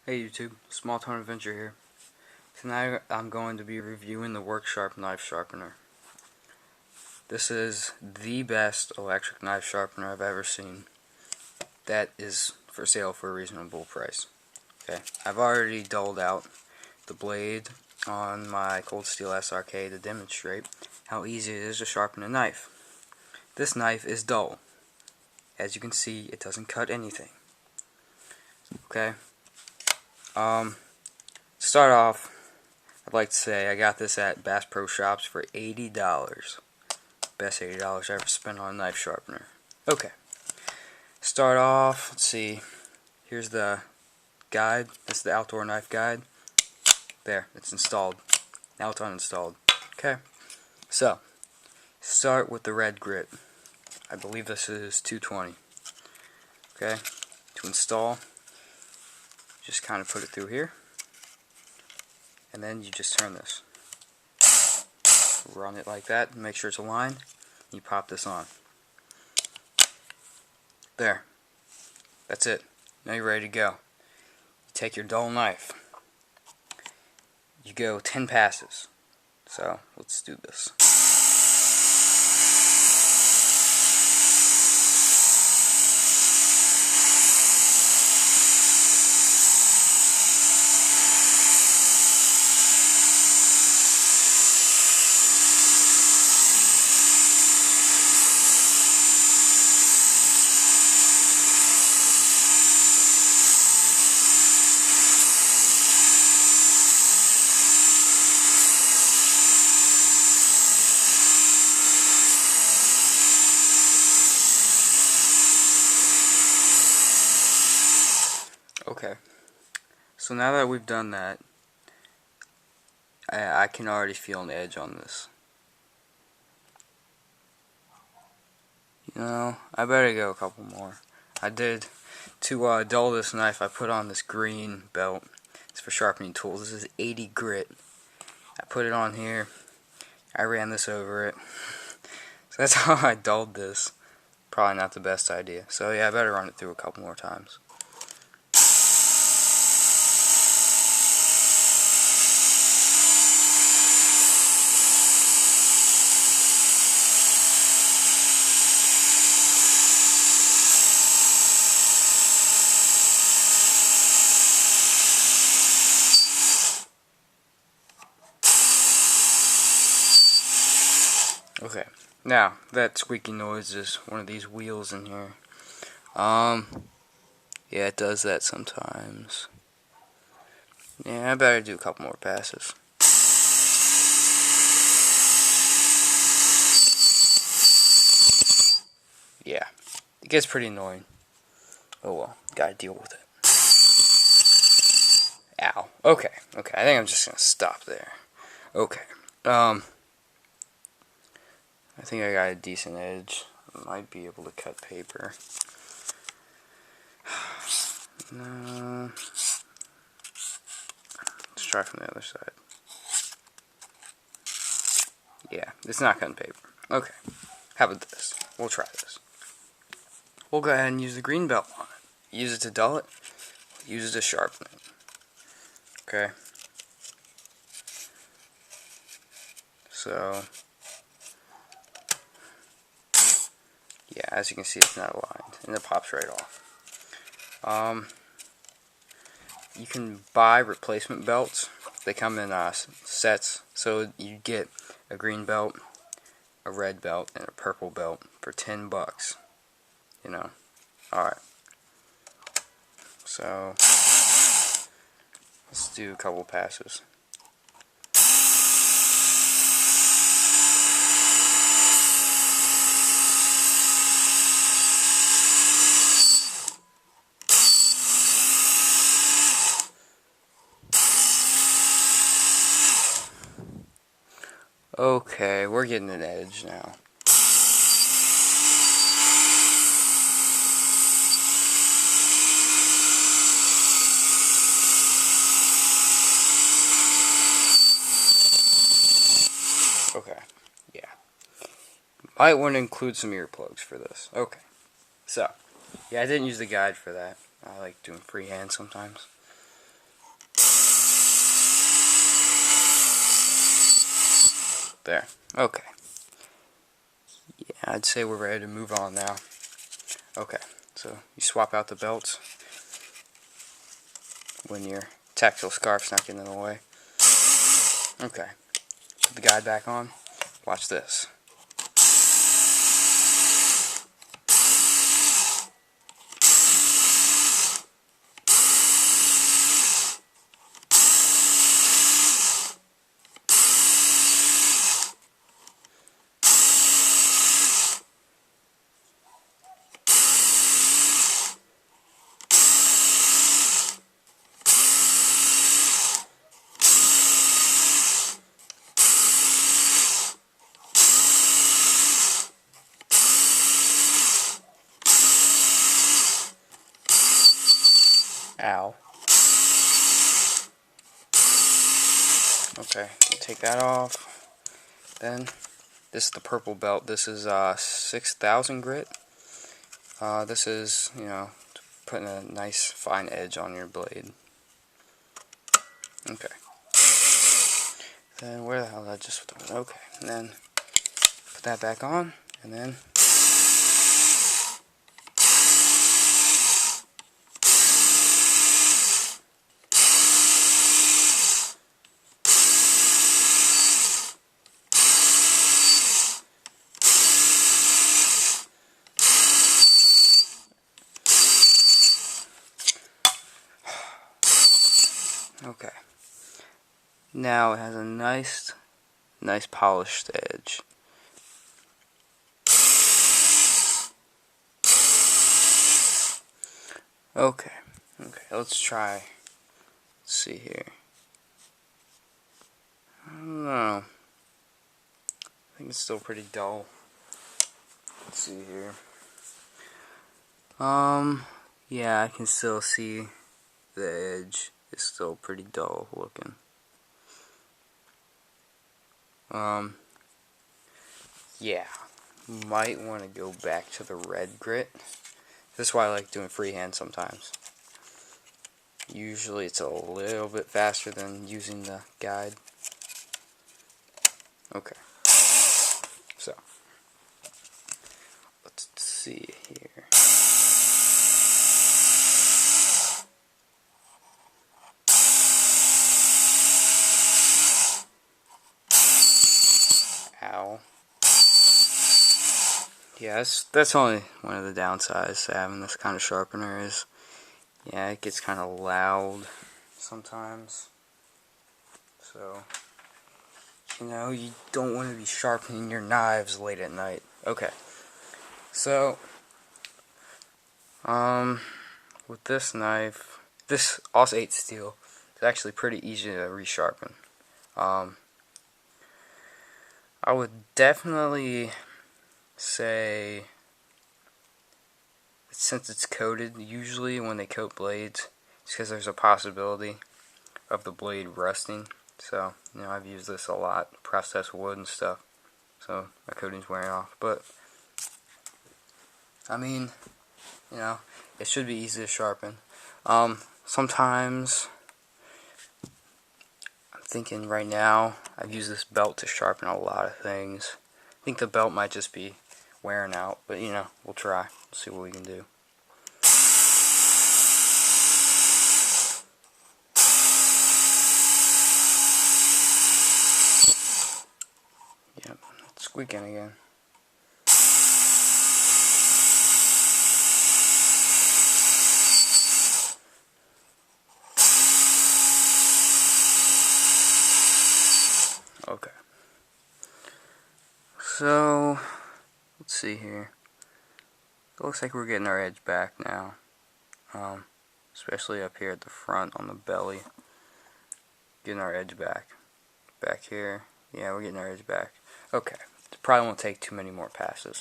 Hey YouTube, Small Town Adventure here. Tonight I'm going to be reviewing the Worksharp knife sharpener. This is the best electric knife sharpener I've ever seen. That is for sale for a reasonable price. Okay, I've already dulled out the blade on my Cold Steel SRK to demonstrate how easy it is to sharpen a knife. This knife is dull. As you can see, it doesn't cut anything. Okay. Start off, I'd like to say I got this at Bass Pro Shops for $80. Best $80 I ever spent on a knife sharpener. Okay. Start off, let's see. Here's the guide. This is the outdoor knife guide. There, it's installed. Now it's uninstalled. Okay. So, start with the red grit. I believe this is 220. Okay. To install, just kind of put it through here. And then you just turn this. Run it like that, make sure it's aligned. You pop this on. There. That's it. Now you're ready to go. You take your dull knife. You go 10 passes. So, let's do this. Okay, so now that we've done that, I can already feel an edge on this. You know, I better go a couple more. I did, to dull this knife, I put on this green belt. It's for sharpening tools. This is 80 grit. I put it on here. I ran this over it. So that's how I dulled this. Probably not the best idea. So yeah, I better run it through a couple more times. Okay, now that squeaky noise is one of these wheels in here. Yeah, it does that sometimes. Yeah, I better do a couple more passes. Yeah, it gets pretty annoying. Oh well, gotta deal with it. Ow. Okay, I think I'm just gonna stop there. Okay, I think I got a decent edge. I might be able to cut paper. No. Let's try from the other side. Yeah, it's not cutting paper. Okay, how about this? We'll try this. We'll go ahead and use the green belt on it. Use it to dull it. Use it to sharpen it. Okay. So, yeah, as you can see, it's not aligned, and it pops right off. You can buy replacement belts. They come in sets, so you get a green belt, a red belt, and a purple belt for $10. You know. Alright. So, let's do a couple passes. Okay, we're getting an edge now. Okay, yeah. Might want to include some earplugs for this. Okay, so, yeah, I didn't use the guide for that. I like doing freehand sometimes. There. Okay. Yeah, I'd say we're ready to move on now. Okay, so you swap out the belts when your tactile scarf's not getting in the way. Okay, put the guide back on. Watch this. Ow. Okay, take that off. Then, this is the purple belt. This is 6,000 grit. This is, putting a nice fine edge on your blade. Okay. Then, where the hell did I just... Okay, and then put that back on, and then... Okay. Now it has a nice polished edge. Okay. Let's try. Let's see here. I don't know. I think it's still pretty dull. Let's see here. Yeah, I can still see the edge is still pretty dull looking. Yeah, might want to go back to the red grit. This is why I like doing freehand sometimes. Usually it's a little bit faster than using the guide. Okay, so let's see here. Ow. Yeah, that's only one of the downsides to having this kind of sharpener is, yeah, it gets kind of loud sometimes. So, you don't want to be sharpening your knives late at night. Okay. So, with this knife, this Aus 8 steel, it's actually pretty easy to resharpen. I would definitely say, since it's coated, usually when they coat blades, it's because there's a possibility of the blade rusting. So, I've used this a lot, processed wood and stuff, so my coating's wearing off. But, I mean, it should be easy to sharpen. Sometimes, I'm thinking right now, I've used this belt to sharpen a lot of things. I think the belt might just be wearing out, but we'll try. See what we can do. Yep, it's squeaking again. Okay. So, let's see here. It looks like we're getting our edge back now. Especially up here at the front on the belly. Getting our edge back. Back here. Yeah, we're getting our edge back. Okay. It probably won't take too many more passes.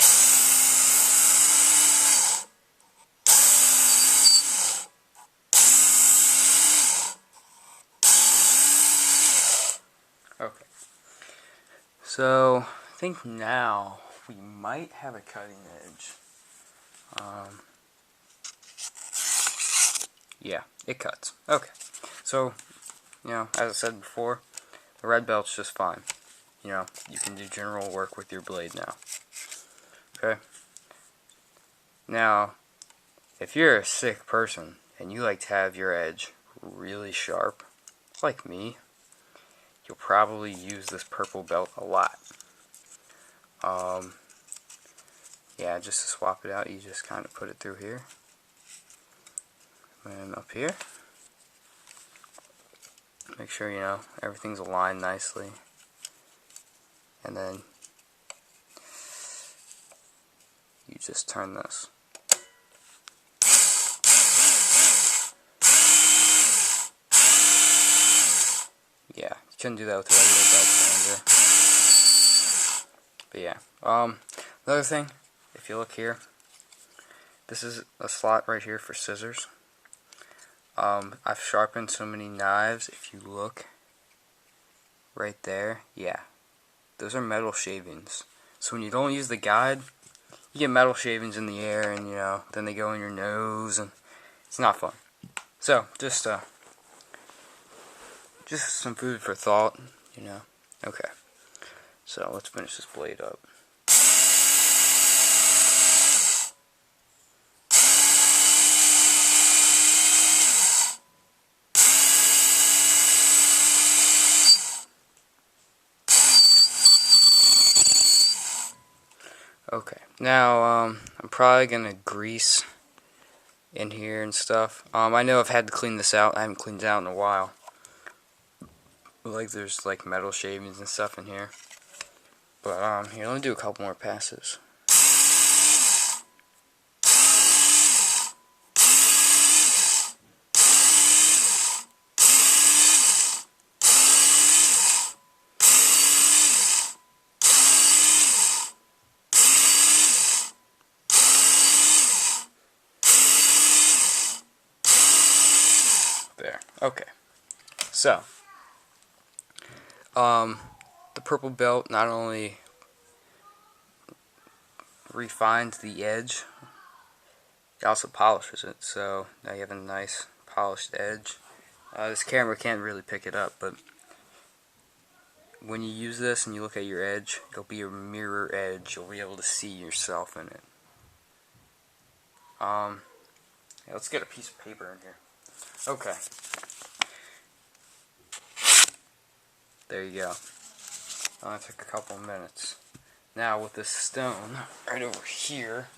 Okay. So, I think now we might have a cutting edge. Yeah, it cuts. Okay. So, as I said before, the red belt's just fine. you know, you can do general work with your blade now. Okay? Now, if you're a sick person and you like to have your edge really sharp, like me, you'll probably use this purple belt a lot. Yeah, just to swap it out, you just kind of put it through here. And up here. Make sure, you know, everything's aligned nicely. And then you just turn this. Yeah, you couldn't do that with a regular belt sander. But yeah. Another thing, if you look here, this is a slot right here for scissors. I've sharpened so many knives. If you look right there, yeah, those are metal shavings. So when you don't use the guide, you get metal shavings in the air, and you know, then they go in your nose, and it's not fun. So just some food for thought, you know. Okay, so let's finish this blade up. Okay, now I'm probably gonna grease in here and stuff. I know I've had to clean this out. I haven't cleaned it out in a while. Like there's like metal shavings and stuff in here. But here, let me do a couple more passes. There. Okay. So, the purple belt not only refines the edge, it also polishes it. So now you have a nice polished edge. This camera can't really pick it up, but when you use this and you look at your edge, it'll be a mirror edge. You'll be able to see yourself in it. Yeah, let's get a piece of paper in here. Okay. There you go. That took a couple minutes. Now with this stone right over here,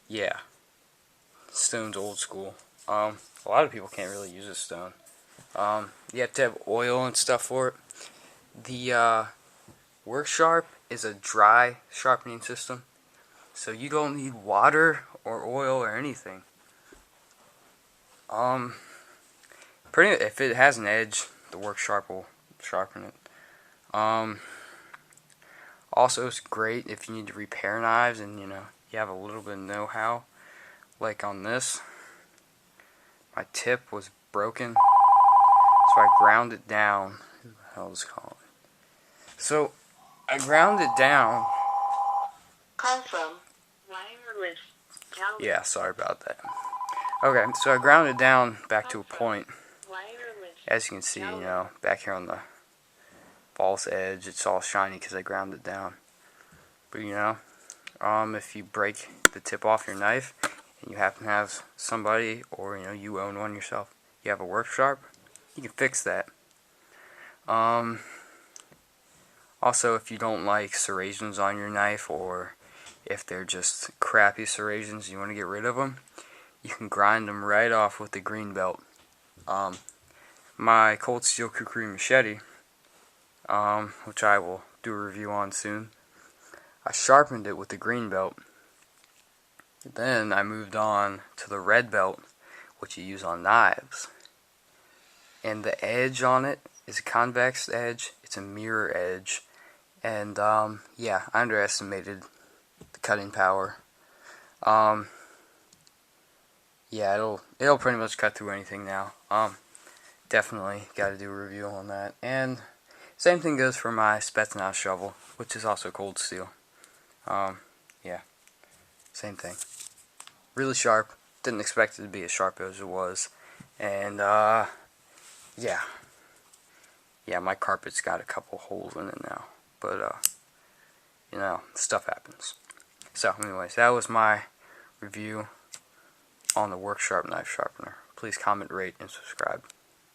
yeah, stone's old school. A lot of people can't really use this stone. You have to have oil and stuff for it. The Work Sharp is a dry sharpening system, so you don't need water or oil or anything. If it has an edge, the Work Sharp will sharpen it. Also, it's great if you need to repair knives and you know you have a little bit of know-how. Like on this, my tip was broken, so I ground it down. Who the hell is calling? So I ground it down. Call from wireless. Yeah, sorry about that. Okay, so I ground it down back to a point. As you can see, you know, back here on the false edge, it's all shiny because I ground it down. But you know, if you break the tip off your knife and you happen to have somebody, or you know, you own one yourself, you have a Work Sharp, you can fix that. Also, if you don't like serrations on your knife, or if they're just crappy serrations, you want to get rid of them, you can grind them right off with the green belt. My cold steel kukri machete, which I will do a review on soon, I sharpened it with the green belt. Then I moved on to the red belt, which you use on knives. And the edge on it is a convex edge, it's a mirror edge, and yeah, I underestimated the cutting power. Yeah, it'll pretty much cut through anything now. Definitely got to do a review on that. And same thing goes for my Spetsnaz shovel, which is also cold steel. Yeah, same thing. Really sharp. Didn't expect it to be as sharp as it was. And yeah, Yeah, my carpet's got a couple holes in it now, but you know, stuff happens. So anyways, that was my review on the Work Sharp knife sharpener. Please comment, rate, and subscribe.